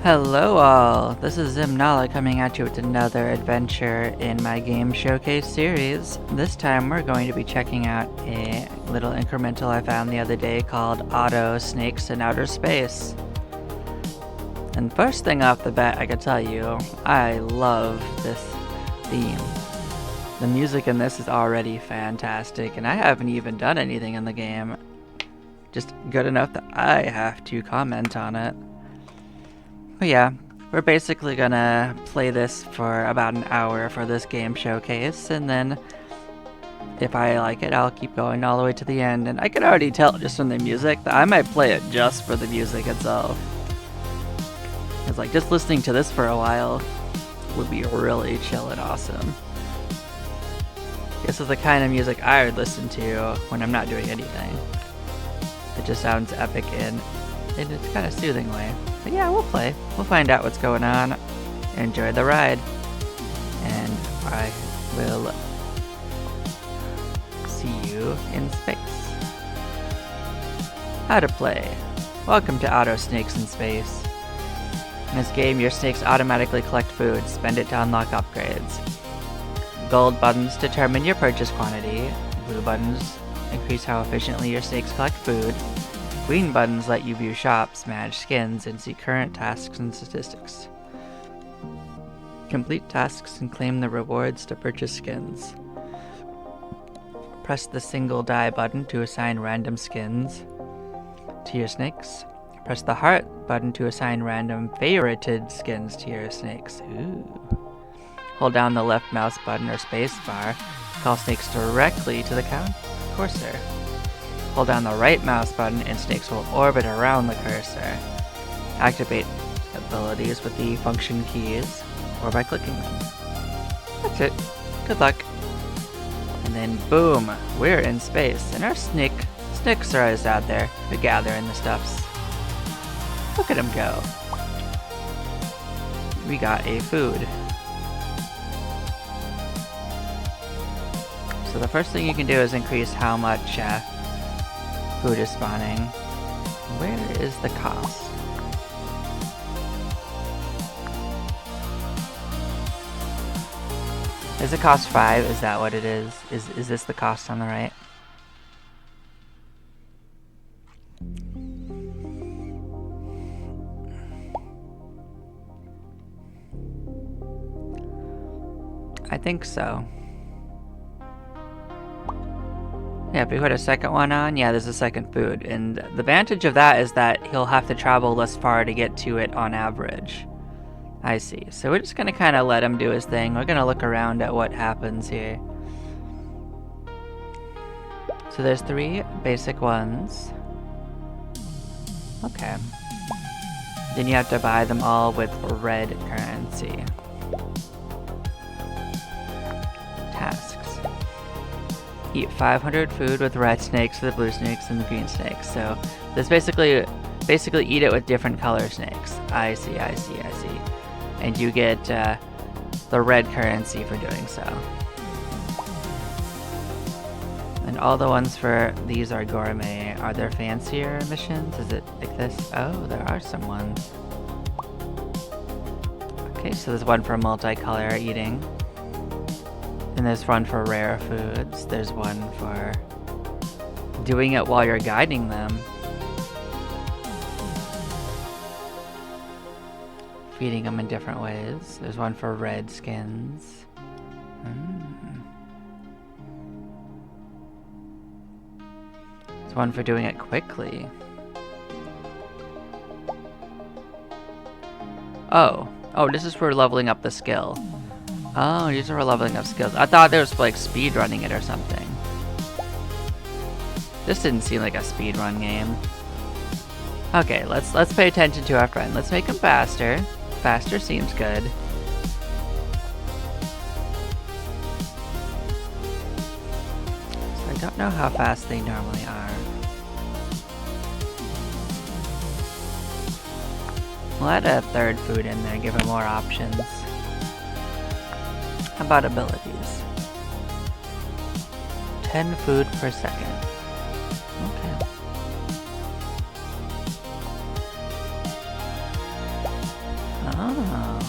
Hello all, this is Zimnala coming at you with another adventure in my game showcase series. This time we're going to be checking out a little incremental I found the other day called Auto Snakes in Outer Space. And first thing off the bat, I can tell you, I love this theme. The music in this is already fantastic, and I haven't even done anything in the game. Just good enough that I have to comment on it. But yeah, we're basically gonna play this for about an hour for this game showcase, and then if I like it, I'll keep going all the way to the end. And I can already tell just from the music that I might play it just for the music itself. It's like just listening to this for a while would be really chill and awesome. This is the kind of music I would listen to when I'm not doing anything. It just sounds epic in its kind of soothing way. But yeah, we'll play. We'll find out what's going on. Enjoy the ride. And I will see you in space. How to play. Welcome to Auto Snakes in Space. In this game, your snakes automatically collect food. Spend it to unlock upgrades. Gold buttons determine your purchase quantity. Blue buttons increase how efficiently your snakes collect food. Green buttons let you view shops, manage skins, and see current tasks and statistics. Complete tasks and claim the rewards to purchase skins. Press the single die button to assign random skins to your snakes. Press the heart button to assign random favorited skins to your snakes. Ooh. Hold down the left mouse button or space bar to call snakes directly to the cursor. Hold down the right mouse button and snakes will orbit around the cursor. Activate abilities with the function keys or by clicking them. That's it. Good luck. And then boom, we're in space and our snakes are always out there gathering the stuffs. Look at them go. We got a food. So the first thing you can do is increase how much food is spawning. Where is the cost? Is it cost 5? Is that what it is? Is this the cost on the right? I think so. Yeah, if we put a second one on, yeah, there's a second food. And the advantage of that is that he'll have to travel less far to get to it on average. I see. So we're just going to kind of let him do his thing. We're going to look around at what happens here. So there's 3 basic ones. Okay. Then you have to buy them all with red currency. Tasks. Eat 500 food with red snakes, the blue snakes, and the green snakes. So this basically eat it with different color snakes. I see. And you get the red currency for doing so. And all the ones for these are gourmet. Are there fancier missions? Is it like this? Oh, there are some ones. Okay, so there's one for multicolor eating. And there's one for rare foods. There's one for doing it while you're guiding them. Feeding them in different ways. There's one for red skins. There's one for doing it quickly. Oh, this is for leveling up the skill. Oh, these are leveling up skills. I thought there was like speed running it or something. This didn't seem like a speedrun game. Okay, let's pay attention to our friend. Let's make him faster. Faster seems good. So I don't know how fast they normally are. We'll add a third food in there, give him more options. How about abilities? 10 food per second. Okay. Oh.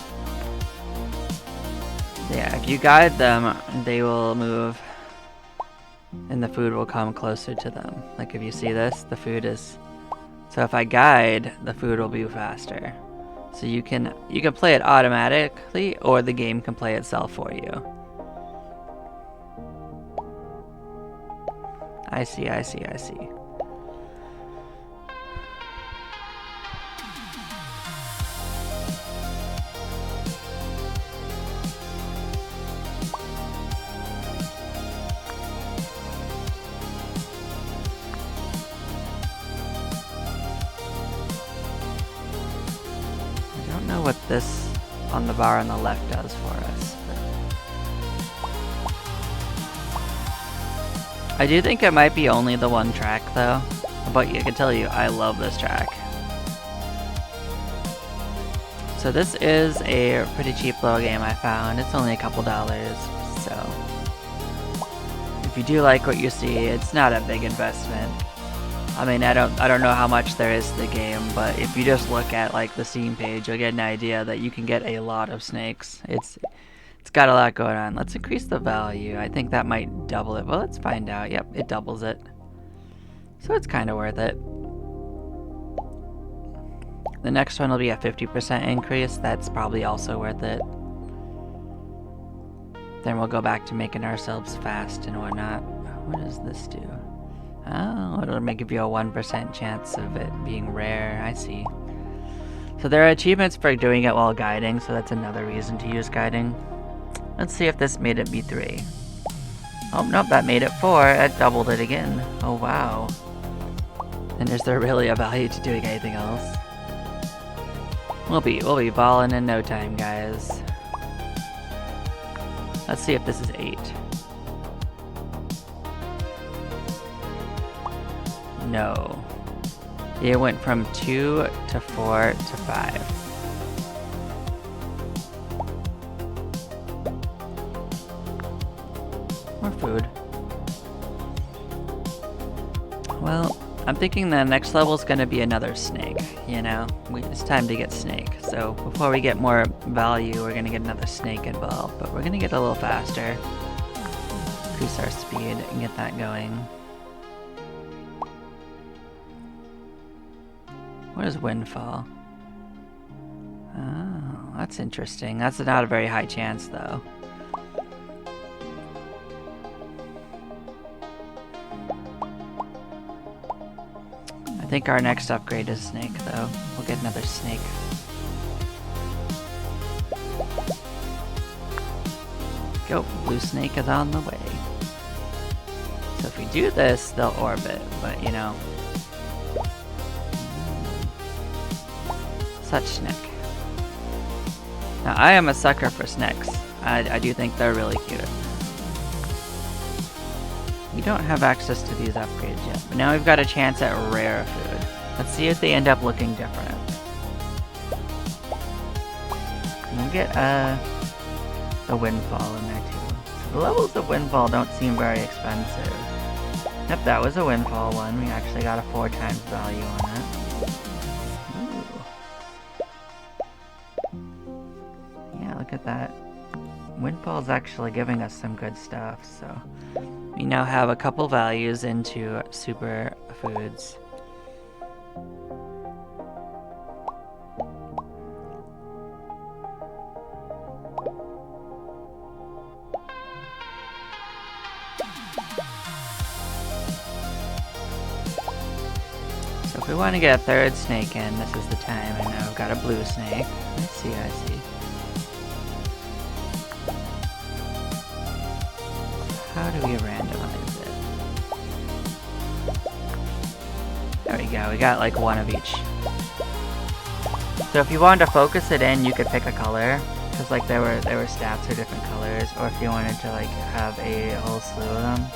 Yeah, if you guide them, they will move. And the food will come closer to them. Like if you see this, the food is... So if I guide, the food will be faster. So you can play it automatically, or the game can play itself for you. I see. I don't know what this on the bar on the left does for us. I do think it might be only the one track though, but I can tell you I love this track. So this is a pretty cheap little game I found. It's only a couple dollars, so if you do like what you see, it's not a big investment. I mean, I don't know how much there is to the game, but if you just look at like the Steam page, you'll get an idea that you can get a lot of snakes. It's got a lot going on. Let's increase the value. I think that might double it. Well, let's find out. Yep, it doubles it. So it's kind of worth it. The next one will be a 50% increase. That's probably also worth it. Then we'll go back to making ourselves fast and whatnot. What does this do? Oh, it'll give you a 1% chance of it being rare. I see. So there are achievements for doing it while guiding, so that's another reason to use guiding. Let's see if this made it be 3. Oh, nope, that made it 4. That doubled it again. Oh, wow. And is there really a value to doing anything else? We'll be balling in no time, guys. Let's see if this is 8. No. It went from 2 to 4 to 5. More food. Well, I'm thinking the next level is going to be another snake, you know? It's time to get snake. So before we get more value, we're going to get another snake involved. But we're going to get a little faster. Increase our speed and get that going. What is Windfall? Oh, that's interesting. That's not a very high chance, though. I think our next upgrade is Snake, though. We'll get another Snake. Go, Blue Snake is on the way. So if we do this, they'll orbit, but you know. Such Snick. Now, I am a sucker for Snicks. I do think they're really cute. We don't have access to these upgrades yet, but now we've got a chance at rare food. Let's see if they end up looking different. We'll get the Windfall in there too. So the levels of Windfall don't seem very expensive. Yep, that was a Windfall one. We actually got a 4 times value on it. Look at that. Windfall's actually giving us some good stuff, so we now have a couple values into super foods. So if we want to get a third snake in, this is the time, and now we've got a blue snake. I see. How do we randomize it? There we go, we got like one of each. So if you wanted to focus it in, you could pick a color, because like there were stats for different colors, or if you wanted to like have a whole slew of them.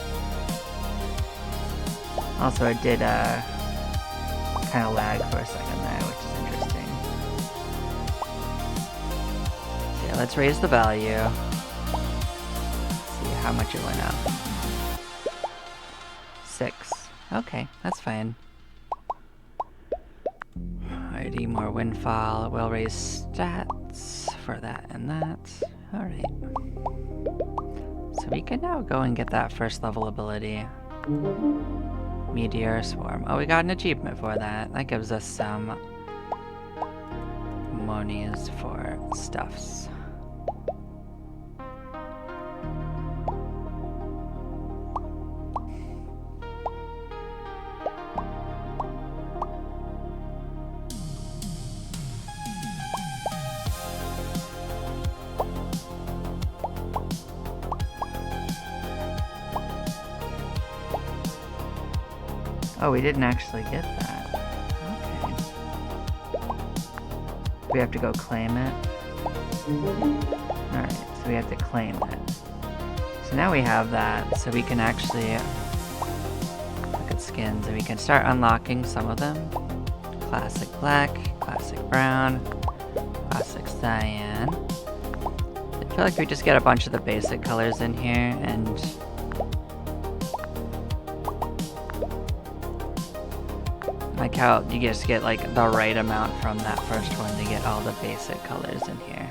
Also, it did kind of lag for a second there, which is interesting. So yeah, let's raise the value. How much it went up. 6. Okay, that's fine. Alright, Alrighty, more windfall. We'll raise stats for that and that. Alright. So we can now go and get that first level ability. Meteor Swarm. Oh, we got an achievement for that. That gives us some monies for stuffs. Oh, we didn't actually get that. Okay. We have to go claim it. Alright, so we have to claim it. So now we have that, so we can actually look at skins and we can start unlocking some of them. Classic black, classic brown, classic cyan. I feel like we just get a bunch of the basic colors in here and like how you just get like the right amount from that first one to get all the basic colors in here.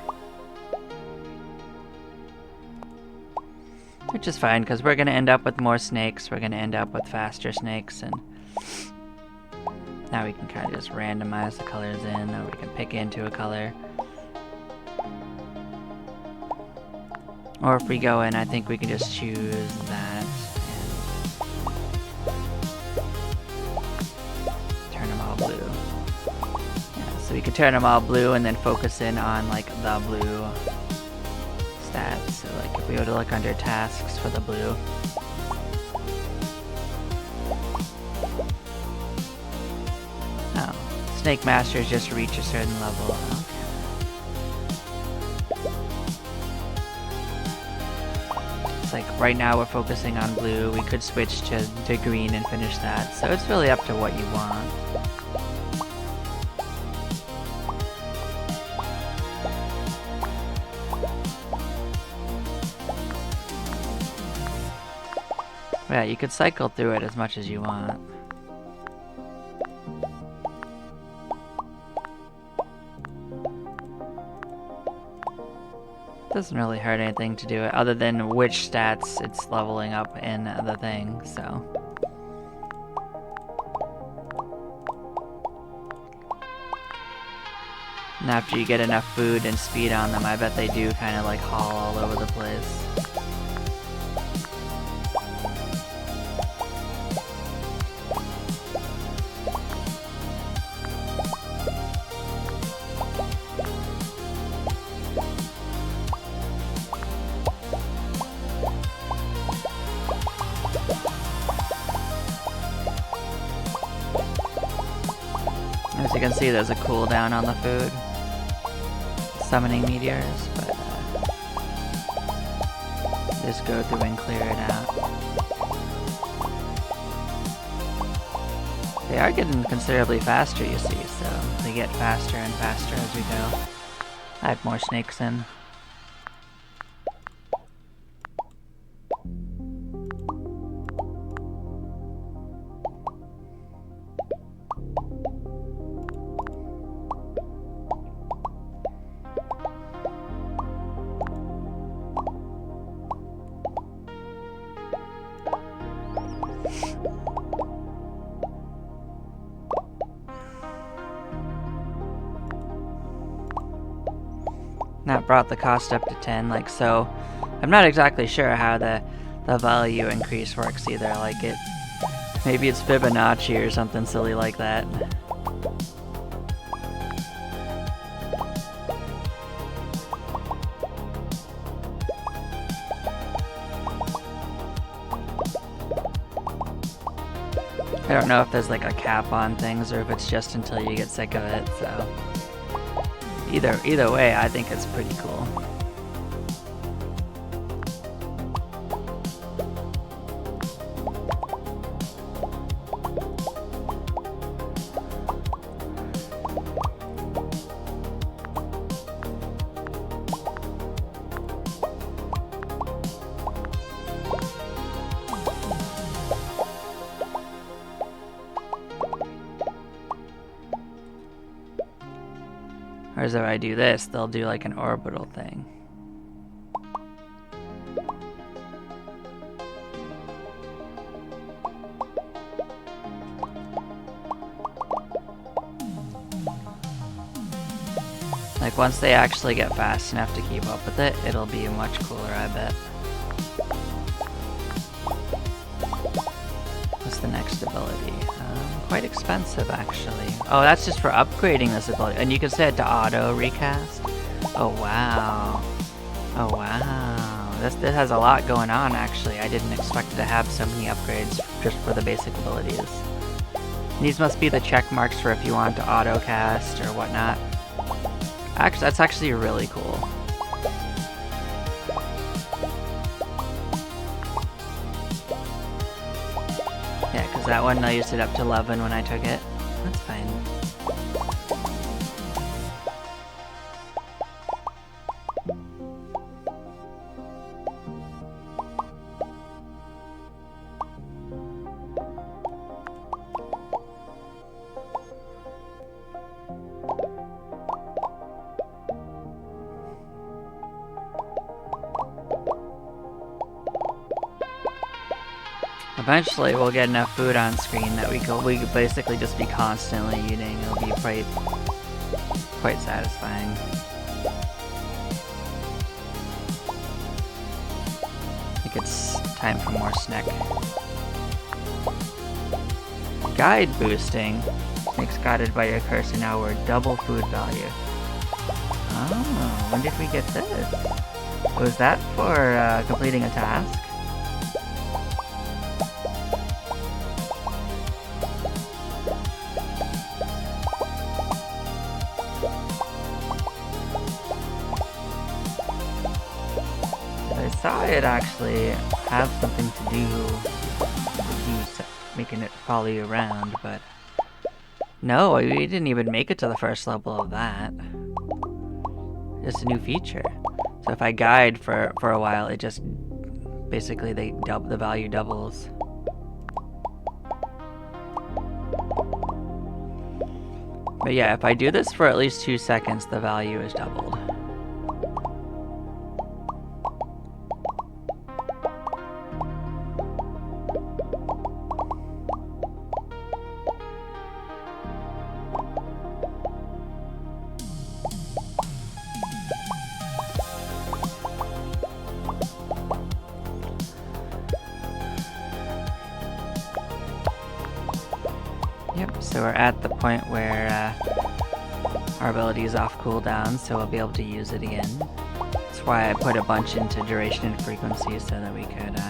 Which is fine, because we're going to end up with more snakes, we're going to end up with faster snakes, and now we can kind of just randomize the colors in, or we can pick into a color. Or if we go in, I think we can just choose that. Blue. Yeah, so we could turn them all blue and then focus in on like the blue stats. So like if we were to look under tasks for the blue. Oh, Snake Masters just reach a certain level. Okay. It's like right now we're focusing on blue. We could switch to green and finish that. So it's really up to what you want. Yeah, you could cycle through it as much as you want. Doesn't really hurt anything to do it, other than which stats it's leveling up in the thing, so. And after you get enough food and speed on them, I bet they do kind of like haul all over the place. As you can see, there's a cooldown on the food. Summoning meteors, but just go through and clear it out. They are getting considerably faster, you see, so they get faster and faster as we go. I have more snakes in. That brought the cost up to 10, like so. I'm not exactly sure how the value increase works either, like it, maybe it's Fibonacci or something silly like that. I don't know if there's like a cap on things or if it's just until you get sick of it, so. Either way, I think it's pretty cool. Whereas if I do this, they'll do like an orbital thing. Like once they actually get fast enough to keep up with it, it'll be much cooler, I bet. What's the next ability? Quite expensive, actually. Oh, that's just for upgrading this ability. And you can set it to auto recast. Oh, wow. Oh, wow. This has a lot going on, actually. I didn't expect it to have so many upgrades just for the basic abilities. These must be the check marks for if you want to auto cast or whatnot. Actually, that's actually really cool. Yeah, because that one I used it up to 11 when I took it. That's fine. Eventually, we'll get enough food on screen that we could basically just be constantly eating. It'll be quite satisfying. I think it's time for more snack. Guide boosting makes guided by your cursor now we're double food value. Oh, when did we get this? Was that for completing a task? I saw it actually have something to do with you making it follow you around, but no, we didn't even make it to the first level of that. Just a new feature. So if I guide for a while, it just basically the value doubles. But yeah, if I do this for at least 2 seconds, the value is doubled. Yep, so we're at the point where our ability is off cooldown, so we'll be able to use it again. That's why I put a bunch into duration and frequency so that we could,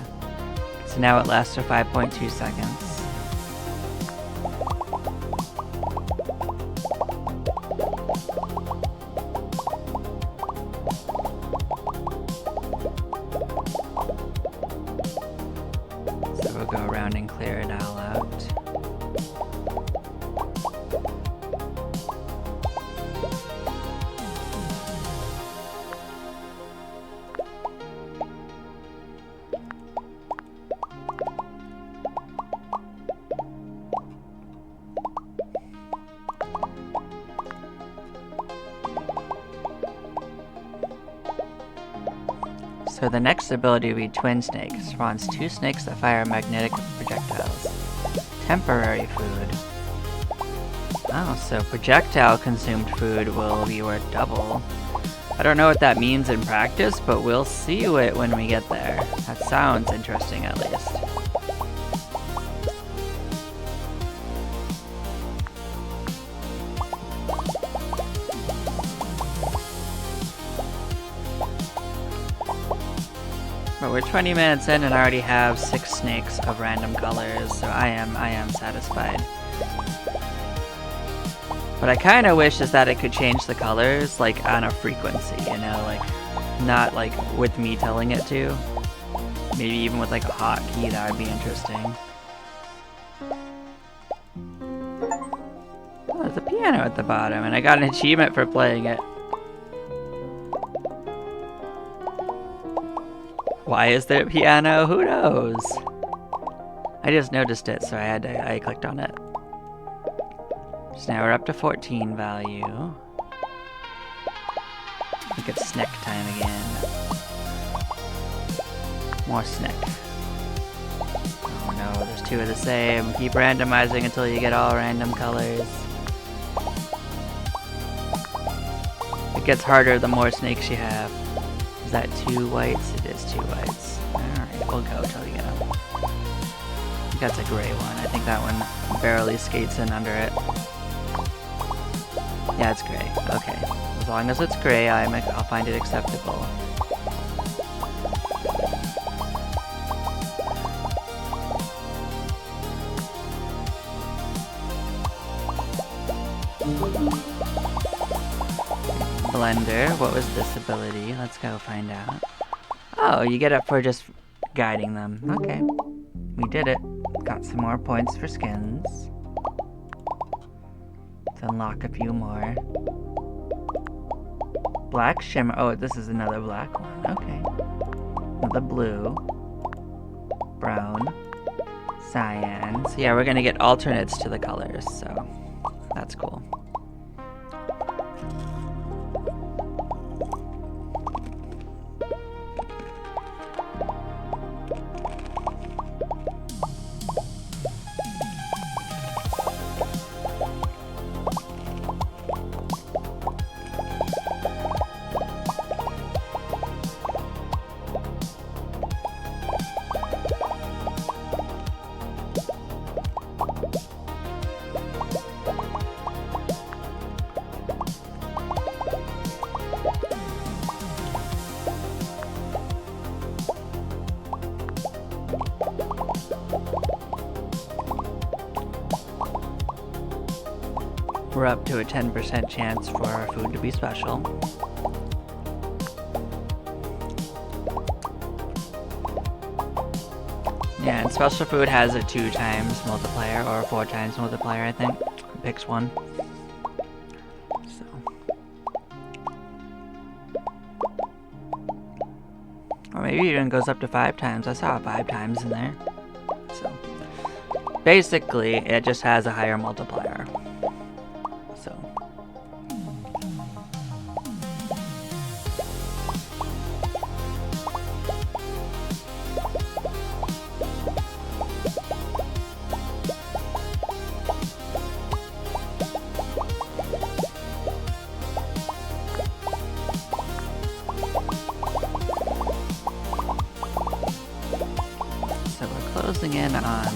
so now it lasts for 5.2 seconds. So we'll go around and clear it all out. So the next ability will be Twin Snake. Spawns 2 snakes that fire magnetic projectiles. Temporary food. Oh, so projectile consumed food will be worth double. I don't know what that means in practice, but we'll see it when we get there. That sounds interesting at least. But we're 20 minutes in and I already have 6 snakes of random colors, so I am satisfied. What I kind of wish is that it could change the colors, like, on a frequency, you know, like, not, like, with me telling it to. Maybe even with, like, a hotkey, that would be interesting. Oh, there's a piano at the bottom, and I got an achievement for playing it. Why is there a piano? Who knows? I just noticed it, so I clicked on it. So now we're up to 14 value. Look at Snick time again. More Snick. Oh no, there's two of the same. Keep randomizing until you get all random colors. It gets harder the more snakes you have. Is that 2 whites? It is 2 whites. Alright, we'll go till we get them. I think that's a gray one. I think that one barely skates in under it. Yeah, it's gray. Okay. As long as it's gray, I'll find it acceptable. Blender, what was this ability? Let's go find out. Oh, you get it for just guiding them. Okay. We did it. Got some more points for skins. Let's unlock a few more. Black shimmer. Oh, this is another black one. Okay. Another blue. Brown. Cyan. So yeah, we're gonna get alternates to the colors, so that's cool. We're up to a 10% chance for our food to be special. Yeah, and special food has a 2 times multiplier, or a 4 times multiplier, I think. It picks one. So. Or maybe it even goes up to 5 times. I saw 5 times in there. So. Basically, it just has a higher multiplier. So. So we're closing in on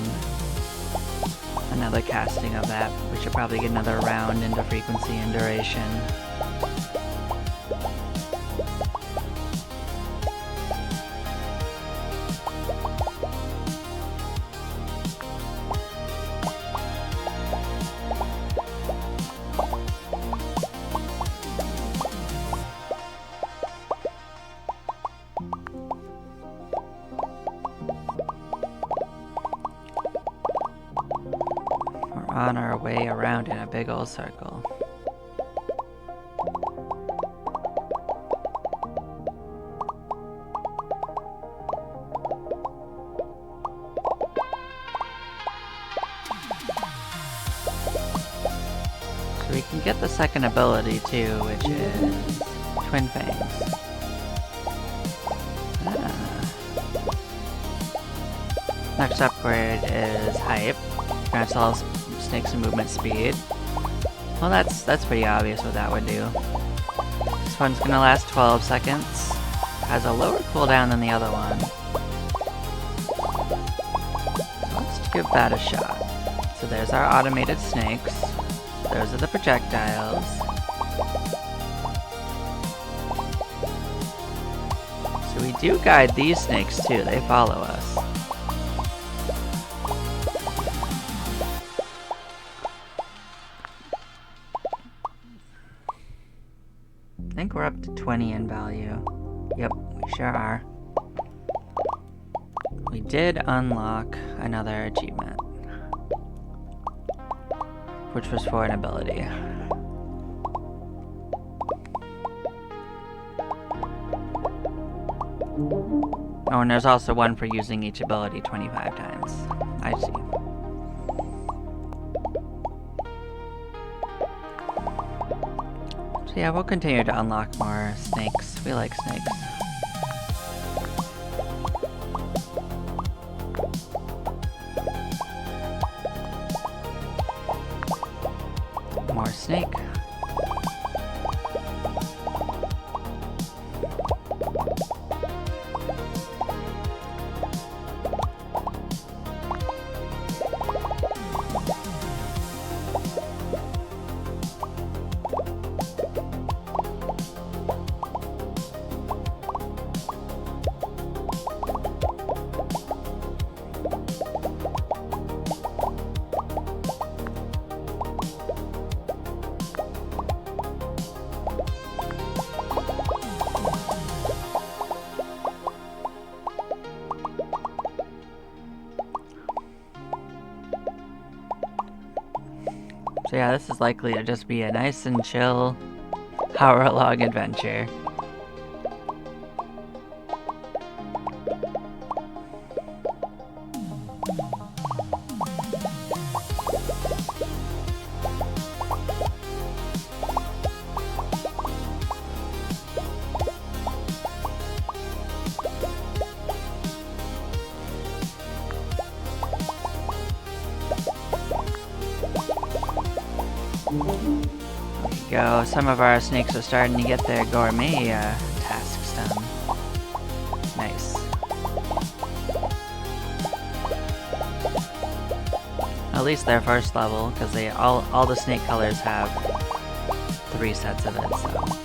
another casting of that. We should probably get another round into frequency and duration. On our way around in a big old circle. So we can get the second ability too, which is Twin Fangs. Next upgrade is Hype. Grants all snakes and movement speed. Well, that's pretty obvious what that would do. This one's gonna last 12 seconds. Has a lower cooldown than the other one. So let's give that a shot. So there's our automated snakes. Those are the projectiles. So we do guide these snakes too, they follow us. I think we're up to 20 in value. Yep, we sure are. We did unlock another achievement, which was for an ability. Oh, and there's also one for using each ability 25 times. I see. So yeah, we'll continue to unlock more snakes. We like snakes. More snake. So yeah, this is likely to just be a nice and chill hour-long adventure. Go. Some of our snakes are starting to get their gourmet tasks done. Nice. At least their first level, because they all the snake colors have 3 sets of it, so.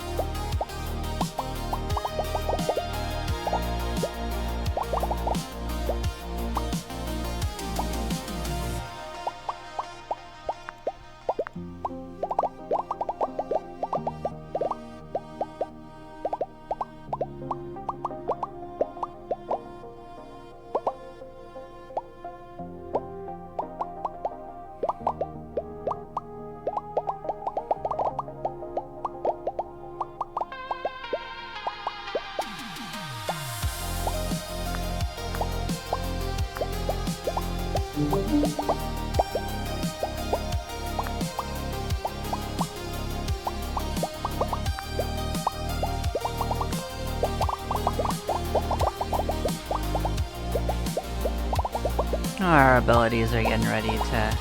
Our abilities are getting ready to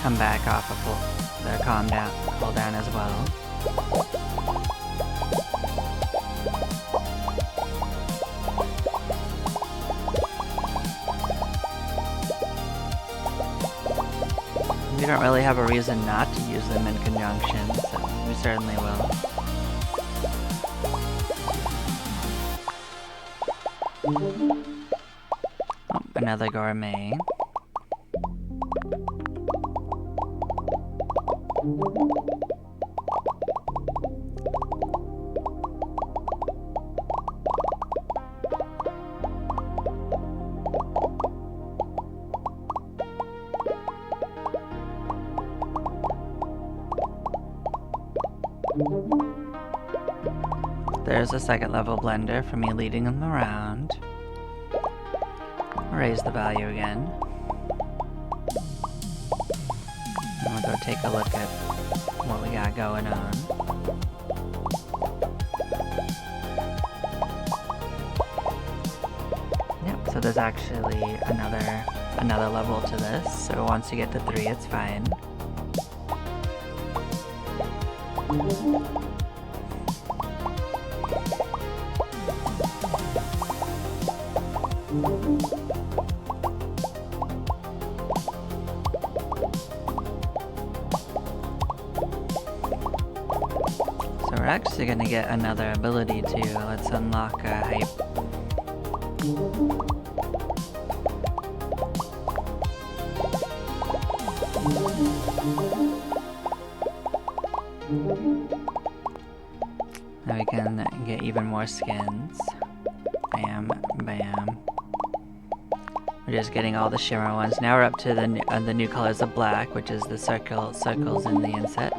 come back off of their cooldown as well. We don't really have a reason not to use them in conjunction, so we certainly will. Oh, another gourmet. There's a 2nd level blender for me leading them around. Raise the value again. And we'll go take a look at what we got going on. Yep, so there's actually another level to this, so once you get to 3 it's fine. So we're actually gonna get another ability too. Let's unlock a hype. Now we can get even more skins. Bam, bam. We're just getting all the shimmer ones. Now we're up to the new colors of black, which is the circles in the inset.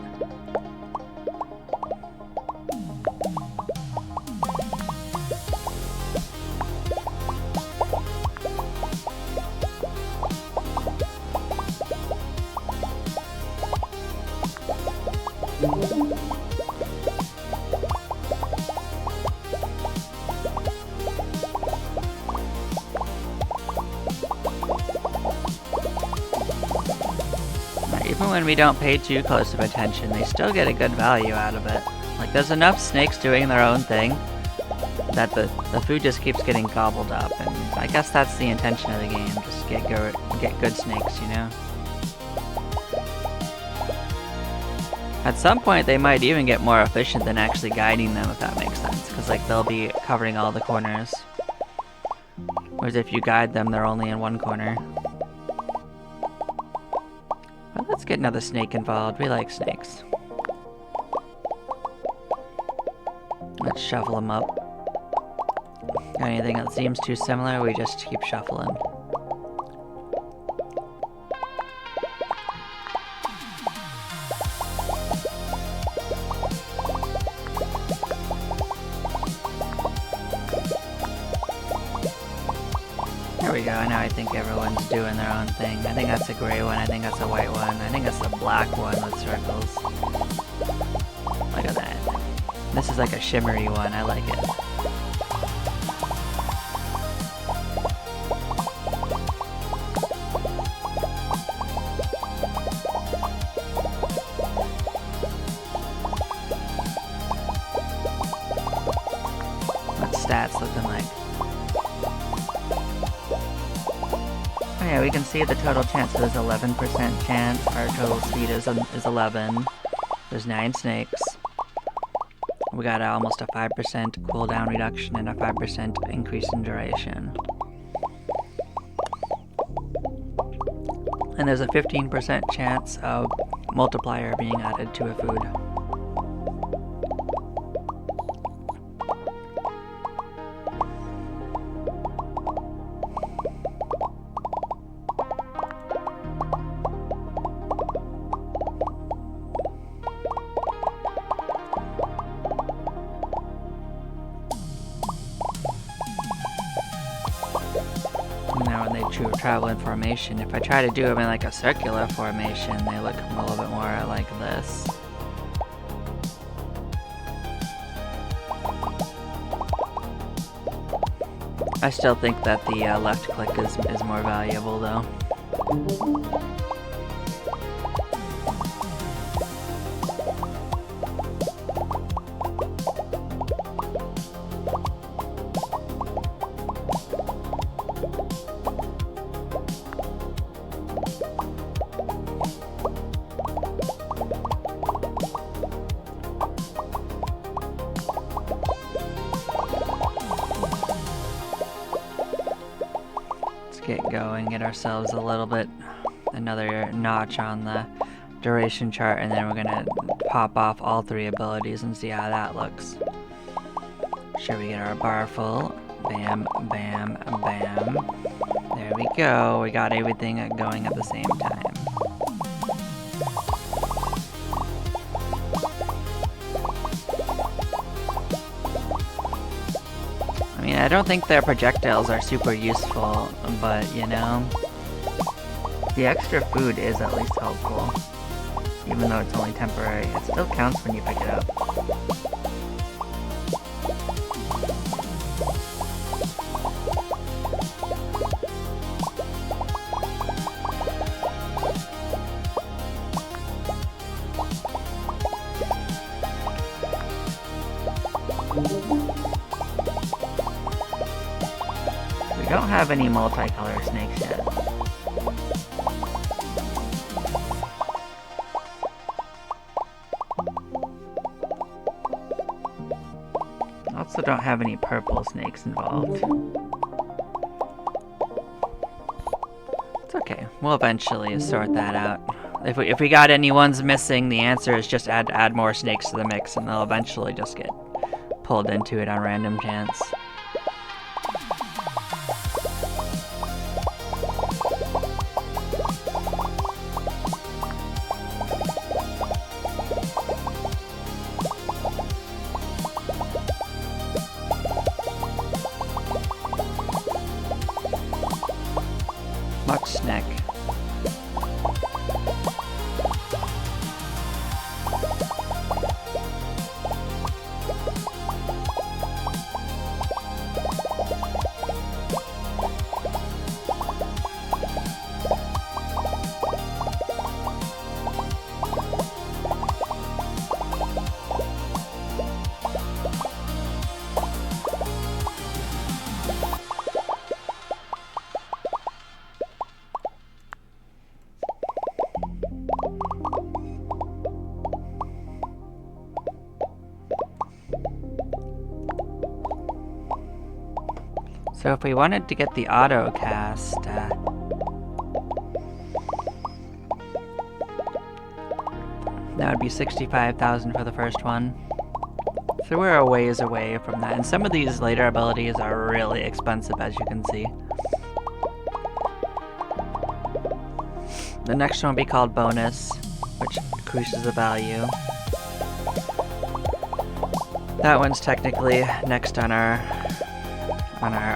when we don't pay too close of attention, they still get a good value out of it. Like, there's enough snakes doing their own thing that the food just keeps getting gobbled up, and I guess that's the intention of the game, just get good snakes, you know? At some point, they might even get more efficient than actually guiding them, if that makes sense, because like they'll be covering all the corners. Whereas if you guide them, they're only in one corner. Well, let's get another snake involved. We like snakes. Let's shuffle them up. Got anything that seems too similar? We just keep shuffling. There we go. Now I think everyone's doing their own thing. I think that's a gray one. I think that's a white one. I think that's a black one with circles. Look at that. This is like a shimmery one. I like it. What's stats looking like? Oh yeah, we can see the total chance. So there's 11% chance. Our total speed is 11. There's 9 snakes. We got almost a 5% cooldown reduction and a 5% increase in duration. And there's a 15% chance of multiplier being added to a food. Now when they travel in formation, if I try to do them in like a circular formation, they look a little bit more like this. I still think that the left click is more valuable though. Get going, get ourselves another notch on the duration chart, and then we're gonna pop off all 3 abilities and see how that looks. Sure, we get our bar full. Bam, bam, bam. There we go. We got everything going at the same time. I mean, I don't think their projectiles are super useful, but, you know, the extra food is at least helpful. Even though it's only temporary, it still counts when you pick it up. We don't have any multicolor snakes yet. Also don't have any purple snakes involved. It's okay. We'll eventually sort that out. If we got any ones missing, the answer is just add more snakes to the mix, and they'll eventually just get pulled into it on random chance. Much snack. So if we wanted to get the auto cast, that would be 65,000 for the first one. So we're a ways away from that, and some of these later abilities are really expensive, as you can see. The next one will be called Bonus, which increases the value. That one's technically next on our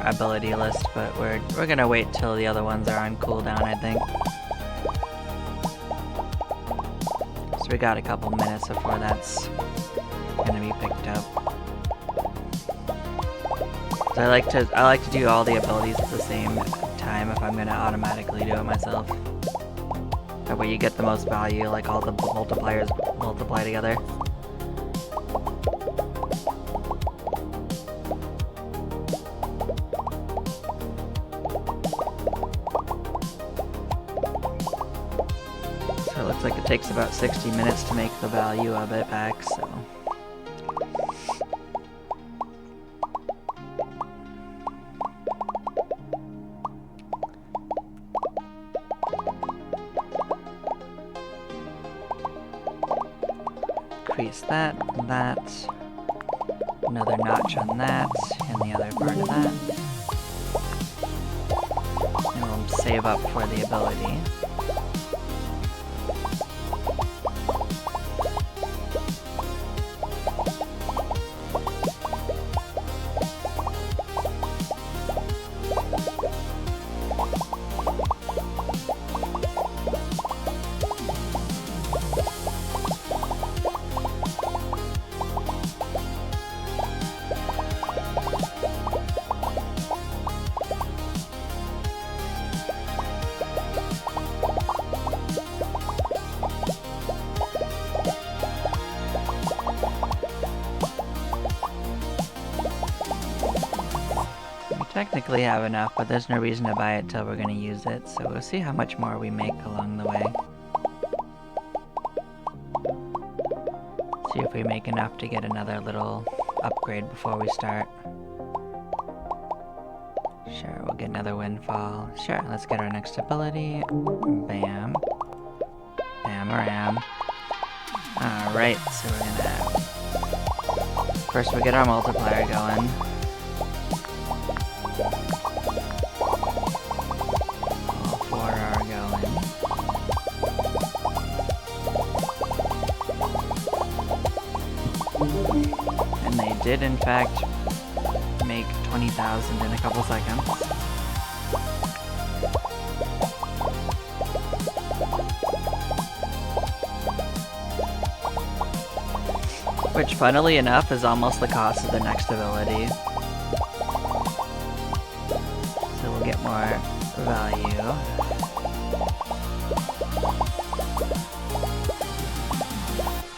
ability list, but we're gonna wait till the other ones are on cooldown, I think. So we got a couple minutes before that's gonna be picked up. So I like to do all the abilities at the same time if I'm gonna automatically do it myself. That way you get the most value, like all the multipliers multiply together. So it looks like it takes about 60 minutes to make the value of it back, so. Increase that, another notch on that, and the other part of that. And we'll save up for the ability. Technically have enough, but there's no reason to buy it till we're gonna use it, so we'll see how much more we make along the way. See if we make enough to get another little upgrade before we start. Sure, we'll get another windfall. Sure, let's get our next ability. Bam. Bam-a-ram. Alright, so we're gonna... First we get our multiplier going. All four are going. And they did in fact make 20,000 in a couple seconds. Which, funnily enough, is almost the cost of the next ability. So we'll get more value.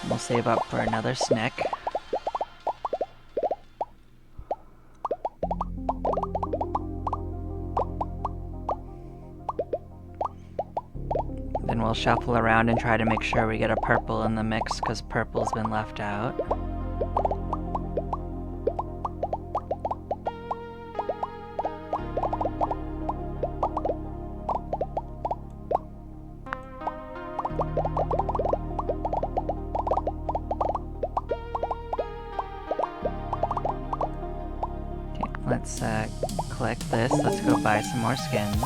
We'll save up for another snick. Then we'll shuffle around and try to make sure we get a purple in the mix, because purple's been left out. Okay, let's collect this. Let's go buy some more skins.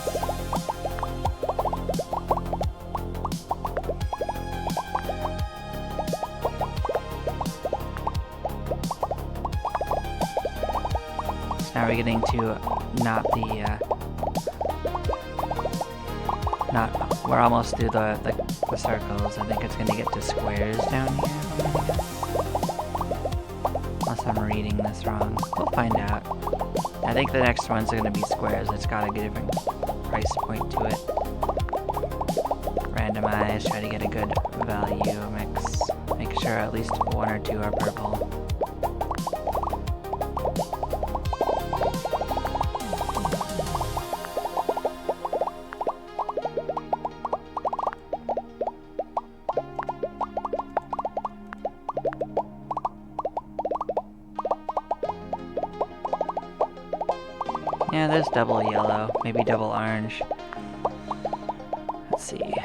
Now we're getting to we're almost through the circles. I think it's gonna get to squares down here. Unless I'm reading this wrong. We'll find out. I think the next one's gonna be squares. It's got a different price point to it. Randomize, try to get a good value mix. Make sure at least one or two are purple. Yeah, there's double yellow, maybe double orange. Let's see.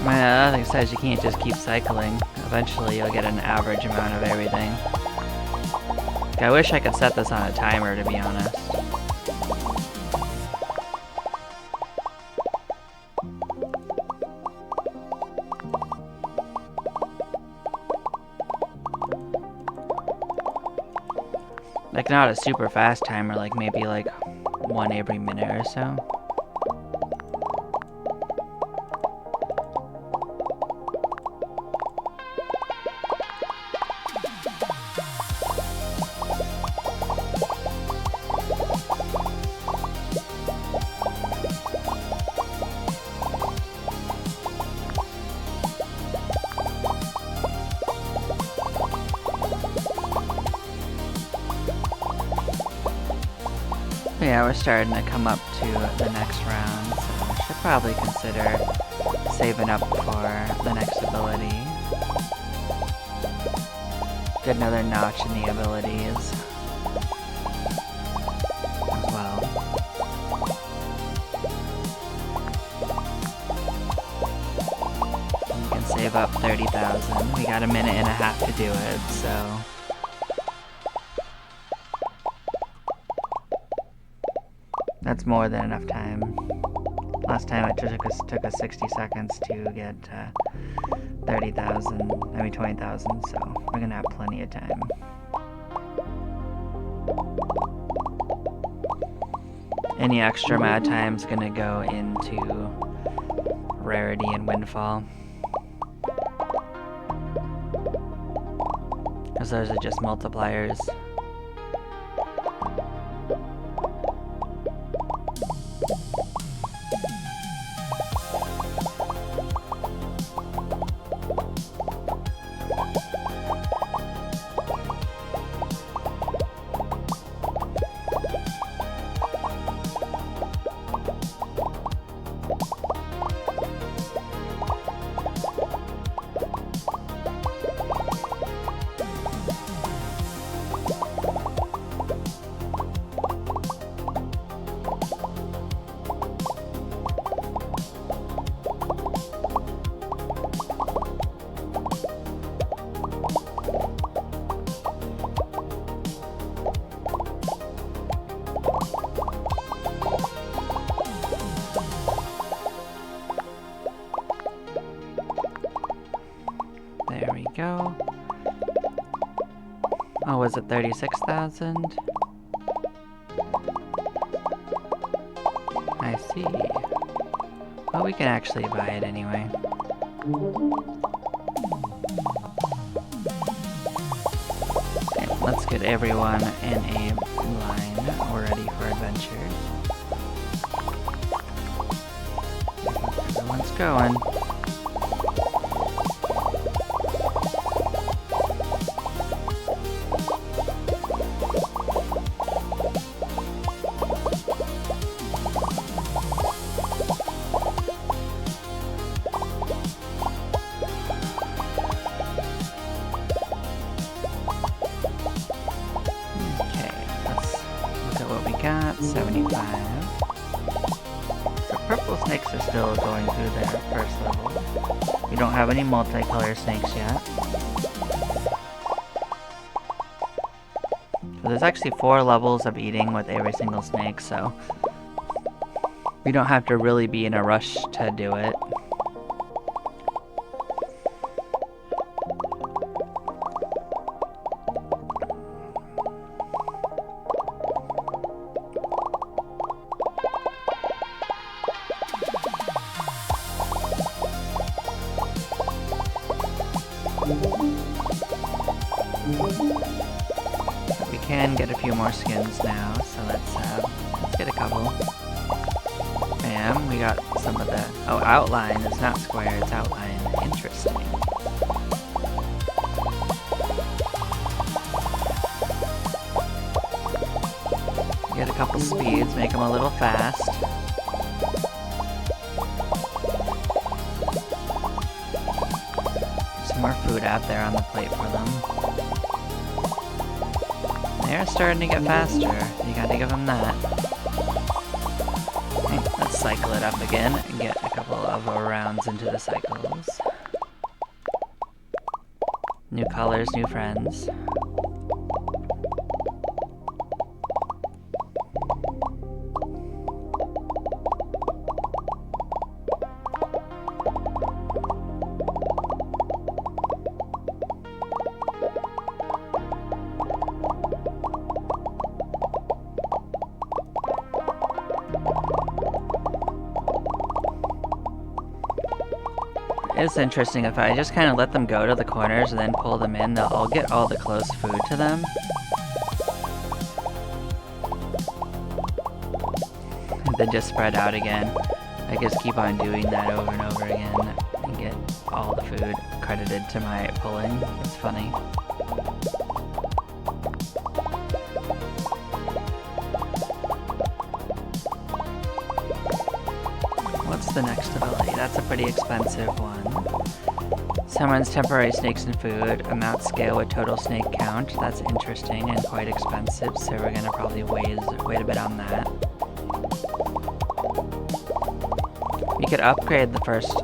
My other thing says you can't just keep cycling. Eventually you'll get an average amount of everything. I wish I could set this on a timer, to be honest. Like not a super fast timer, like maybe like one every minute or so. Yeah, we're starting to come up to the next round, so I should probably consider saving up for the next ability. Get another notch in the abilities as well. You can save up 30,000. We got a minute and a half to do it, so... That's more than enough time. Last time it took us 60 seconds to get 30,000, I mean 20,000, so we're gonna have plenty of time. Any extra amount of time is gonna go into rarity and windfall. Because those are just multipliers. There we go. Oh, was it 36,000? I see. Well, we can actually buy it anyway. Okay, let's get everyone in a line. We're ready for adventure. Everyone's going. Got 75. The purple snakes are still going through their first level. We don't have any multicolor snakes yet. So there's actually 4 levels of eating with every single snake, so we don't have to really be in a rush to do it. But we can get a few more skins now, so let's get a couple. Bam, we got some of the... Oh, outline. It's not square, it's outline. Interesting. Get a couple speeds, make them a little fast. Some more food out there on the plate for them. They're starting to get faster. You gotta give them that. Okay, let's cycle it up again and get a couple of rounds into the cycles. New colors, new friends. It's interesting, if I just kind of let them go to the corners and then pull them in, they'll all get all the close food to them. And then just spread out again. I just keep on doing that over and over again and get all the food credited to my pulling. It's funny. What's the next ability? That's a pretty expensive one. Summons temporary snakes and food. Amount scale with total snake count. That's interesting and quite expensive, so we're gonna probably wait a bit on that. We could upgrade the first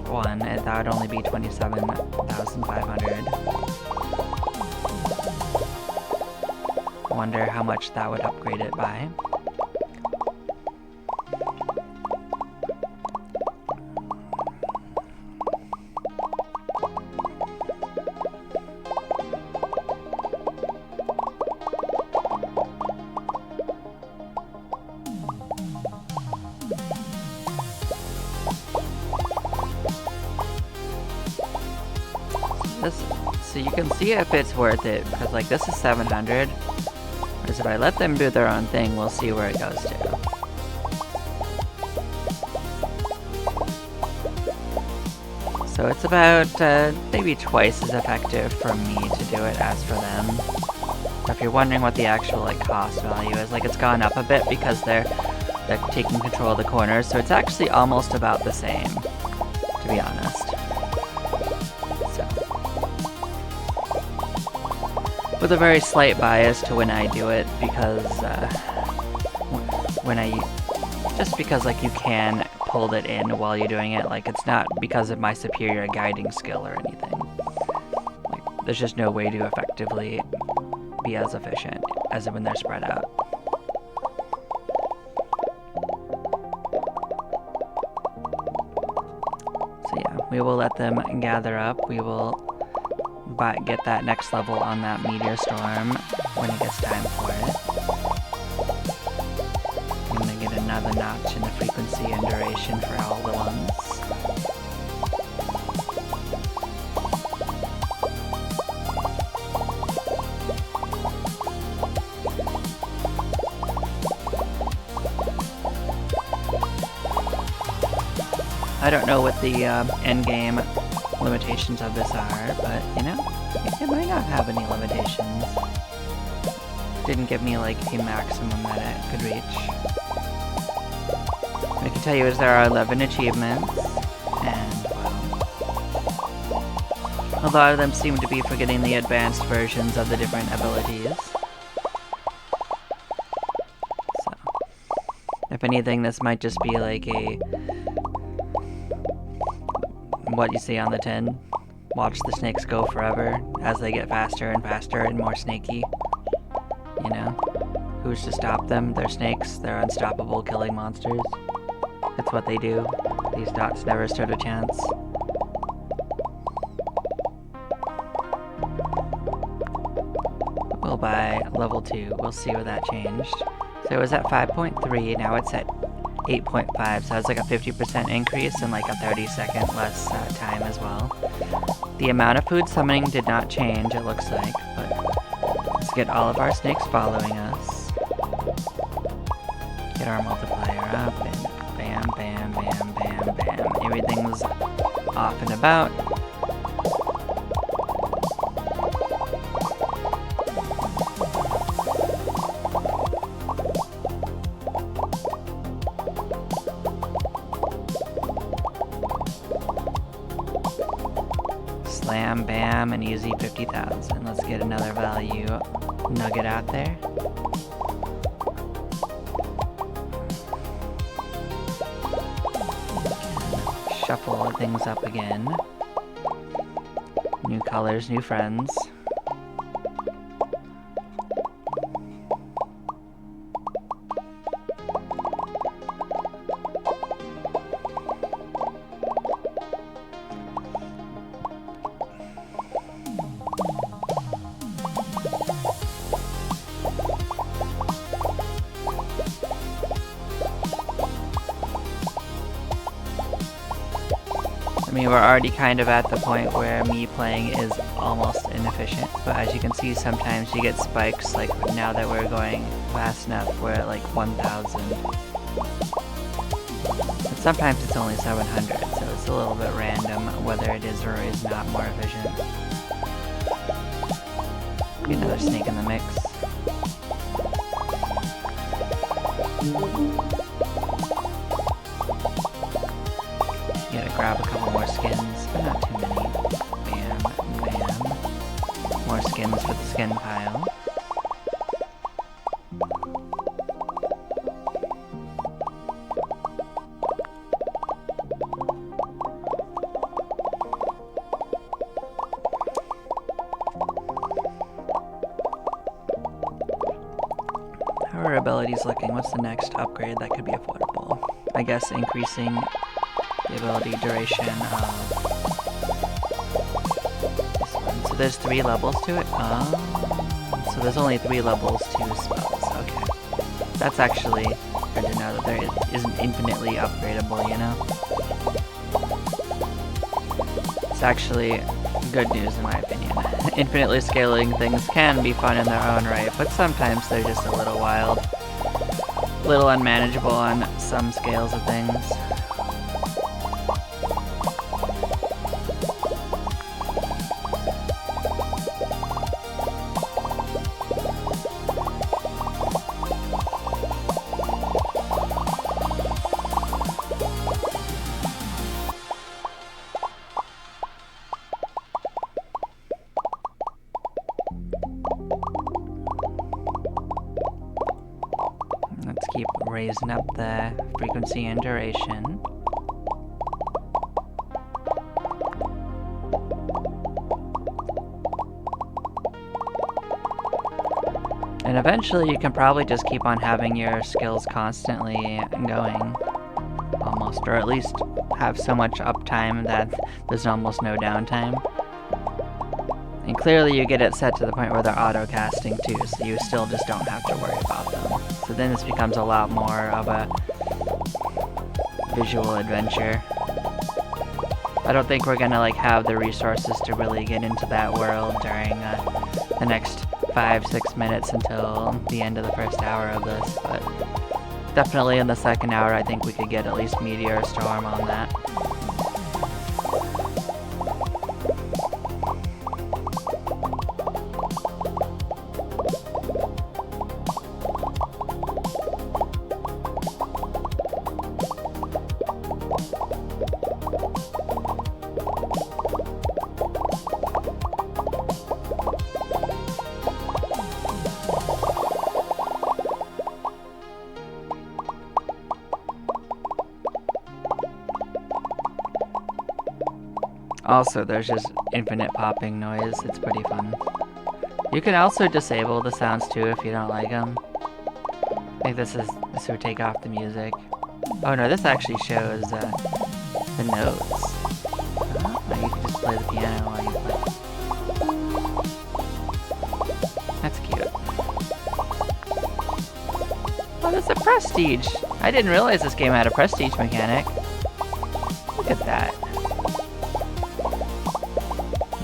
one, and that would only be 27,500. Wonder how much that would upgrade it by. So you can see if it's worth it, because like this is 700, whereas if I let them do their own thing, we'll see where it goes to. So it's about maybe twice as effective for me to do it as for them. So if you're wondering what the actual like cost value is, like it's gone up a bit because they're taking control of the corners, so it's actually almost about the same, to be honest. With a very slight bias to when I do it, because just because like you can pull it in while you're doing it, like it's not because of my superior guiding skill or anything. Like there's just no way to effectively be as efficient as when they're spread out. So yeah, we will let them gather up. We will get that next level on that meteor storm when it gets time for it. I'm gonna get another notch in the frequency and duration for all the ones. I don't know what the end game limitations of this are, but you know, it might not have any limitations. Didn't give me like a maximum that it could reach. What I can tell you is there are 11 achievements, and well, a lot of them seem to be for getting the advanced versions of the different abilities. So, if anything, this might just be like a what you see on the tin. Watch the snakes go forever as they get faster and faster and more snaky. You know? Who's to stop them? They're snakes. They're unstoppable, killing monsters. That's what they do. These dots never stood a chance. We'll buy level 2. We'll see where that changed. So it was at 5.3, now it's at 8.5, so it's like a 50% increase and like a 30-second less time as well. The amount of food summoning did not change, it looks like. get all of our snakes following us. Get our multiplier up, and bam, bam, bam, bam, bam. Everything's off and about. Slam, bam, and easy 50,000. Let's get another value nugget out there. Shuffle things up again. New colors, new friends. I mean, we're already kind of at the point where me playing is almost inefficient, but as you can see, sometimes you get spikes, like now that we're going fast enough, we're at like 1,000. But sometimes it's only 700, so it's a little bit random whether it is or is not more efficient. Get another snake in the mix. Gotta grab a couple more skins, but not too many. Bam, bam. More skins for the skin pile. How are our abilities looking? What's the next upgrade that could be affordable? I guess increasing the ability duration of this one. So there's 3 levels to it? So there's only 3 levels to spells. Okay. That's actually good to know that there isn't infinitely upgradable, you know? It's actually good news in my opinion. Infinitely scaling things can be fun in their own right, but sometimes they're just a little wild. Little unmanageable on some scales of things. Let's keep raising up the frequency and duration. And eventually you can probably just keep on having your skills constantly going, almost, or at least have so much uptime that there's almost no downtime. And clearly you get it set to the point where they're auto-casting too, so you still just don't have to worry about them. So then this becomes a lot more of a visual adventure. I don't think we're gonna like have the resources to really get into that world during the next 5-6 minutes until the end of the first hour of this, but definitely in the second hour I think we could get at least Meteor Storm on that. Also, there's just infinite popping noise. It's pretty fun. You can also disable the sounds too if you don't like them. I think this would take off the music. Oh no, this actually shows the notes. Now you can just play the piano while you play. That's cute. Oh, that's a prestige! I didn't realize this game had a prestige mechanic. Look at that.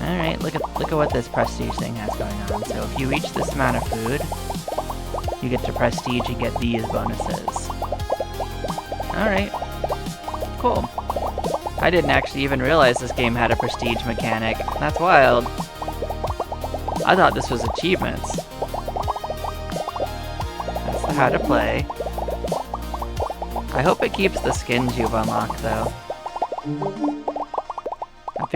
Alright, look at what this prestige thing has going on. So if you reach this amount of food, you get to prestige and get these bonuses. Alright. Cool. I didn't actually even realize this game had a prestige mechanic. That's wild. I thought this was achievements. That's the how to play. I hope it keeps the skins you've unlocked though. I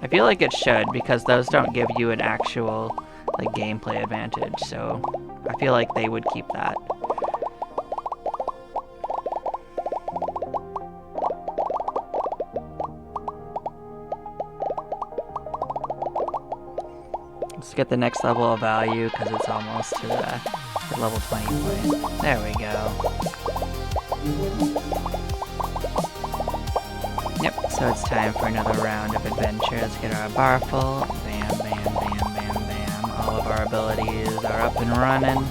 feel like it should, because those don't give you an actual like gameplay advantage, so I feel like they would keep that. Let's get the next level of value, because it's almost to the level 20 point. There we go. Yep, so it's time for another round of adventure. Let's get our bar full. Bam, bam, bam, bam, bam. All of our abilities are up and running.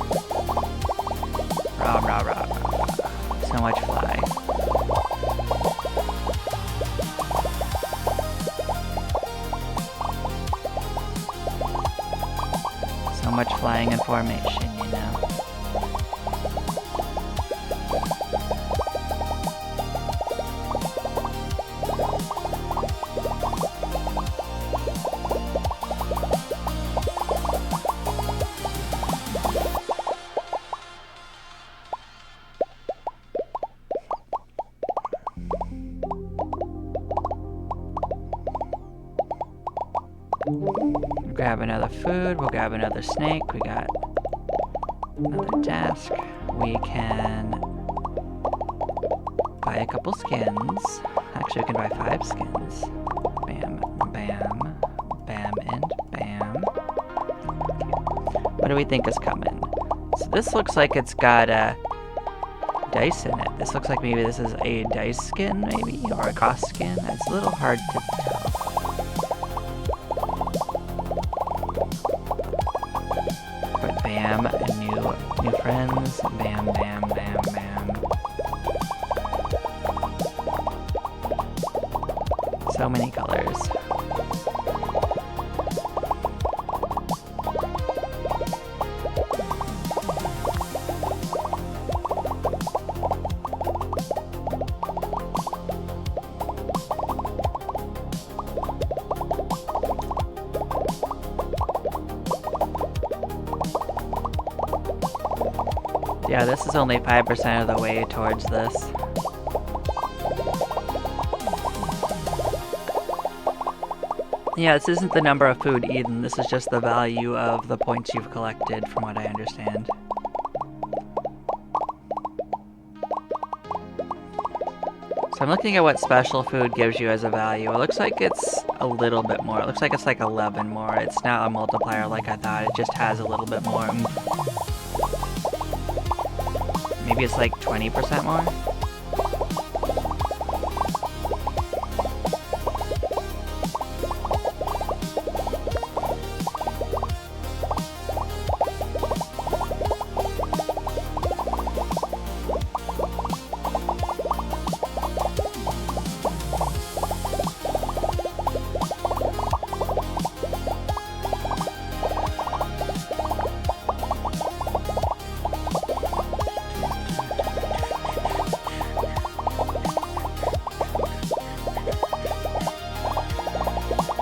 Rah, rah, rah, rah, rah. So much fly. So much flying in formation, you know. We'll grab another food, we'll grab another snake, we got another desk. We can buy a couple skins. Actually, we can buy 5 skins. Bam, bam, bam, and bam. Okay. What do we think is coming? So this looks like it's got dice in it. This looks like maybe this is a dice skin, maybe, or a cost skin. It's a little hard to tell. But bam, new friends. Bam, bam, bam, bam. So many colors. Yeah, this is only 5% of the way towards this. Yeah, this isn't the number of food eaten, this is just the value of the points you've collected, from what I understand. So I'm looking at what special food gives you as a value. It looks like it's a little bit more. It looks like it's like 11 more. It's not a multiplier like I thought, it just has a little bit more. Maybe it's like 20% more?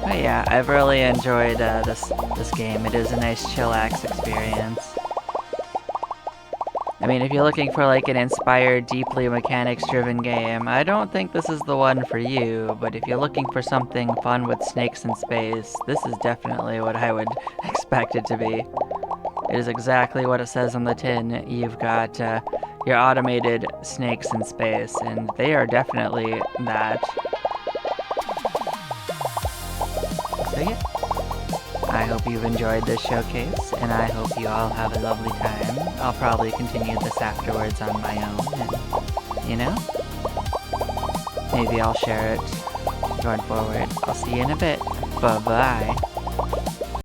But yeah, I've really enjoyed this game. It is a nice chillax experience. I mean, if you're looking for like an inspired, deeply mechanics-driven game, I don't think this is the one for you, but if you're looking for something fun with snakes in space, this is definitely what I would expect it to be. It is exactly what it says on the tin. You've got your automated snakes in space, and they are definitely that. So yeah, I hope you've enjoyed this showcase, and I hope you all have a lovely time. I'll probably continue this afterwards on my own, and, you know, maybe I'll share it going forward. I'll see you in a bit. Bye-bye.